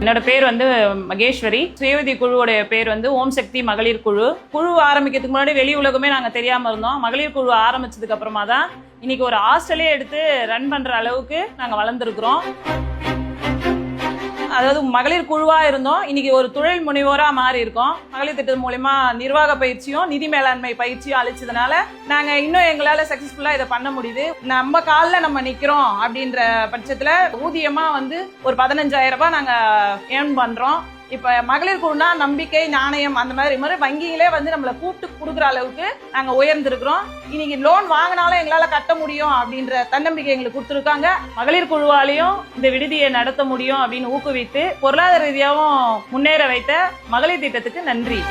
என்னோட பேர் மகேஸ்வரி. சுயஉதவி குழுவோட பேர் ஓம் சக்தி மகளிர் குழு. குழு ஆரம்பிக்கிறதுக்கு முன்னாடி வெளி உலகமே நாங்க தெரியாம இருந்தோம். மகளிர் குழு ஆரம்பிச்சதுக்கு அப்புறமா தான் இன்னைக்கு ஒரு ஹாஸ்டலே எடுத்து ரன் பண்ற அளவுக்கு நாங்க வளர்ந்துருக்கிறோம். அதாவது மகளிர் குழுவா இருந்தோம், இன்னைக்கு ஒரு தொழில் முனைவோரா மாறி இருக்கோம். மகளிர் திட்டத்தின் மூலமா நிர்வாக பயிற்சியும் நிதி மேலாண்மை பயிற்சியும் அளிச்சதுனால நாங்க இன்னும் எங்களால சக்சஸ்ஃபுல்லா இதை பண்ண முடியுது. நம்ம காலில் நம்ம நிக்கிறோம் அப்படின்ற பட்சத்துல ஊதியமா ஒரு 15,000 ரூபாய் நாங்க ஏர்ன் பண்றோம். இப்ப மகளிர் குழுனா நம்பிக்கை, நாணயம் அந்த மாதிரி வங்கியிலே நம்மளை கூப்பிட்டு கொடுக்குற அளவுக்கு நாங்க உயர்ந்திருக்கிறோம். இன்னைக்கு லோன் வாங்கினாலும் எங்களால கட்ட முடியும் அப்படின்ற தன்னம்பிக்கை எங்களுக்கு கொடுத்துருக்காங்க. மகளிர் குழுவாலையும் இந்த விடுதியை நடத்த முடியும் அப்படின்னு ஊக்குவித்து பொருளாதார ரீதியாகவும் முன்னேற வைத்த மகளிர் திட்டத்துக்கு நன்றி.